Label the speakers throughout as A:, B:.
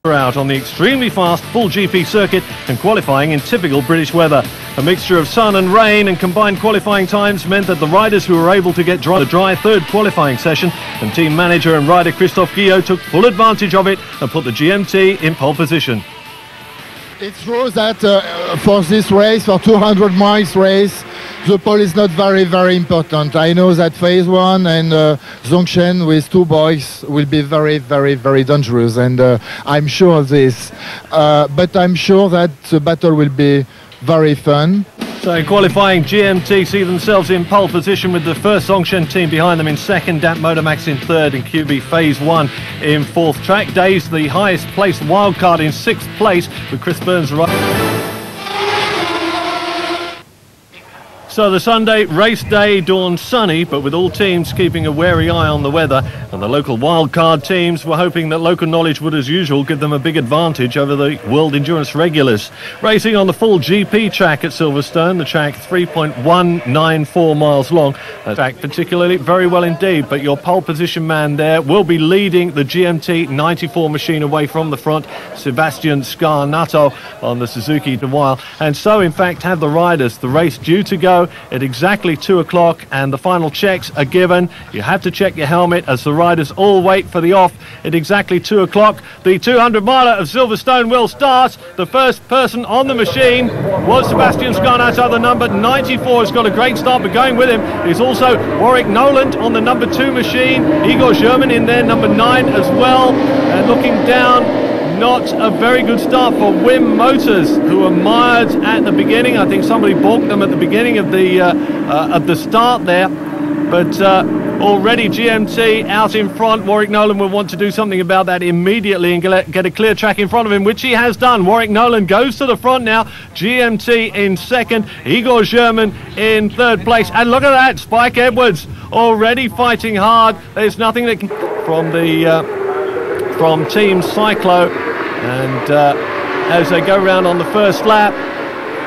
A: Out on the extremely fast full GP circuit and qualifying in typical British weather. A mixture of sun and rain and combined qualifying times meant that the riders who were able to get the dry third qualifying session, and team manager and rider Christophe Guyot took full advantage of it and put the GMT in pole position.
B: It's true that for this race, for 200 miles race, the pole is not very important. I know that phase one and Zhongshan with two boys will be very dangerous, and I'm sure of this. But I'm sure that the battle will be very fun.
A: So qualifying, GMT see themselves in pole position with the first Zhongshan team behind them in second, DAP Motormax in third, and QB Phase 1 in fourth. Track Days, the highest placed wildcard in sixth place with Chris Burns right. So the Sunday race day dawned sunny, but with all teams keeping a wary eye on the weather, and the local wildcard teams were hoping that local knowledge would, as usual, give them a big advantage over the World Endurance regulars. Racing on the full GP track at Silverstone, the track 3.194 miles long. A track particularly very well indeed, but your pole position man there will be leading the GMT 94 machine away from the front, S.Scarnato on the Suzuki de Weil. And so, in fact, have the riders. The race due to go at exactly 2 o'clock, and the final checks are given. You have to check your helmet as the riders all wait for the off at exactly 2 o'clock. The 200-miler of Silverstone will start. The first person on the machine was Sébastien Scarnato. The number 94 has got a great start, but going with him is also Warwick Noland on the number 2 machine. Igor German in there, number 9 as well. And looking down, not a very good start for Wim Motors, who were mired at the beginning. I think somebody balked them at the beginning of the start there. But already GMT out in front. Warwick Noland will want to do something about that immediately and get a clear track in front of him, which he has done. Warwick Noland goes to the front now. GMT in second. Igor German in third place. And look at that, Spike Edwards already fighting hard. There's nothing that can from Team Cyclo, and as they go round on the first lap,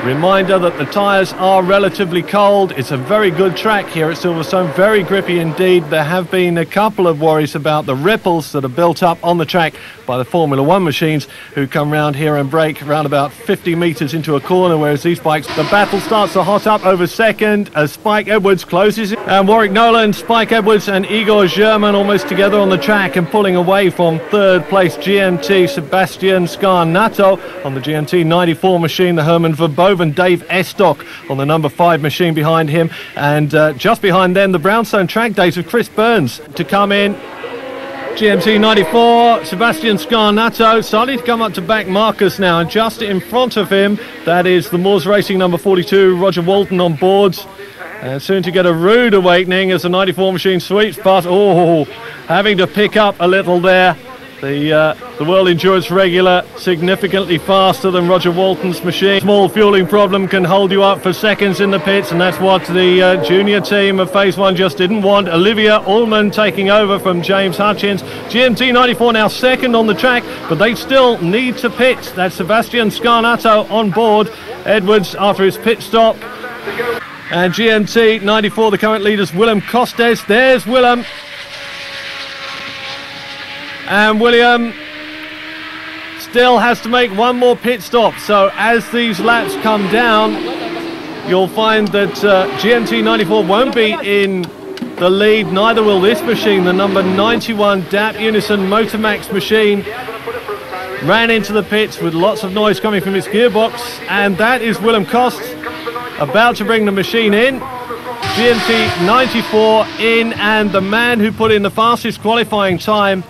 A: reminder that the tyres are relatively cold. It's a very good track here at Silverstone, very grippy indeed. There have been a couple of worries about the ripples that are built up on the track by the Formula One machines, who come round here and brake around about 50 metres into a corner, whereas these bikes, the battle starts to hot up over second as Spike Edwards closes it. And Warwick Noland, Spike Edwards and Igor German almost together on the track and pulling away from third place GMT Sébastien Scarnato on the GMT 94 machine, the Herman Verboven, Dave Estock on the number 5 machine behind him, and just behind them the Brownstone Track Days of Chris Burns to come in. GMT 94, Sébastien Scarnato starting to come up to back Marcus now, and just in front of him, that is the Moors Racing number 42, Roger Walton on boards. And soon to get a rude awakening as the 94 machine sweeps past. Oh, having to pick up a little there. The World Endurance regular significantly faster than Roger Walton's machine. Small fueling problem can hold you up for seconds in the pits, and that's what the junior team of Phase 1 just didn't want. Olivia Ullman taking over from James Hutchins. GMT 94 now second on the track, but they still need to pit. That's Sébastien Scarnato on board. Edwards after his pit stop. And GMT 94, the current leaders, Willem Costes. There's Willem. And William still has to make one more pit stop. So as these laps come down, you'll find that GMT 94 won't be in the lead. Neither will this machine. The number 91 DAP Unison Motormax machine ran into the pits with lots of noise coming from its gearbox. And that is Willem Kost about to bring the machine in. GMT 94 in, and the man who put in the fastest qualifying time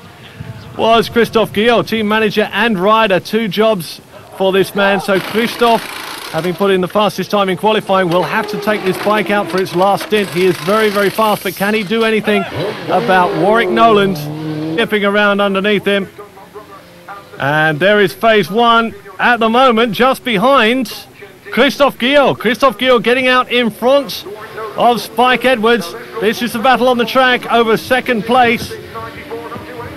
A: was Christophe Guyot, team manager and rider. 2 jobs for this man. So Christophe, having put in the fastest time in qualifying, will have to take this bike out for its last stint. He is very fast, but can he do anything about Warwick Noland skipping around underneath him? And there is Phase 1 at the moment, just behind Christophe Guyot. Christophe Guyot getting out in front of Spike Edwards. This is the battle on the track over second place.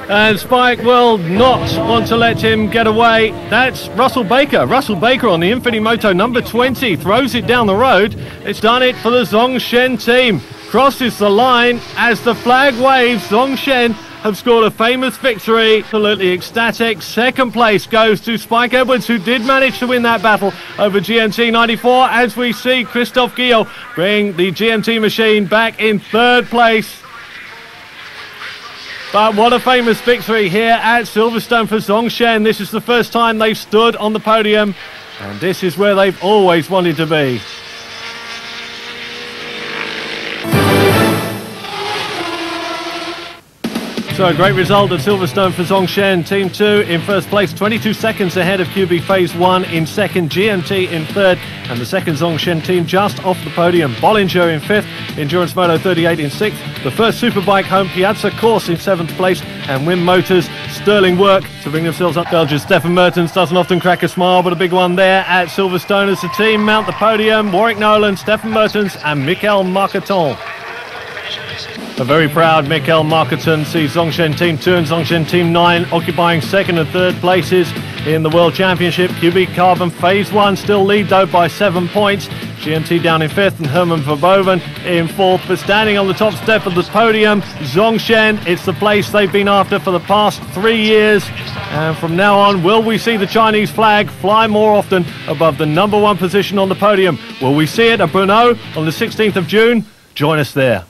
A: And Spike will not want to let him get away. That's Russell Baker. Russell Baker on the Infinimoto number 20 throws it down the road. It's done it for the Zhongshan team. Crosses the line as the flag waves. Zhongshan have scored a famous victory. Absolutely ecstatic. Second place goes to Spike Edwards, who did manage to win that battle over GMT 94, as we see Christophe Guyot bring the GMT machine back in third place. But what a famous victory here at Silverstone for Zhongshan. This is the first time they've stood on the podium, and this is where they've always wanted to be. So a great result at Silverstone for Zhongshan. Team 2 in first place, 22 seconds ahead of QB Phase 1 in second, GMT in third, and the second Zhongshan team just off the podium. Bollinger in fifth, Endurance Moto 38 in sixth, the first Superbike home Piazza Course in seventh place, and Wim Motors sterling work to bring themselves up. Belgian Stefan Mertens doesn't often crack a smile, but a big one there at Silverstone as the team mount the podium. Warwick Nolan, Stefan Mertens and Michael Marqueton. A very proud Michael Marqueton sees Zhongshan Team 2 and Zhongshan Team 9 occupying second and third places in the World Championship. QB Carbon Phase 1 still lead though by 7 points. GMT down in fifth and Herman Verboven in fourth, but standing on the top step of the podium, Zhongshan, it's the place they've been after for the past 3 years. And from now on, will we see the Chinese flag fly more often above the #1 position on the podium? Will we see it at Brno on the 16th of June? Join us there.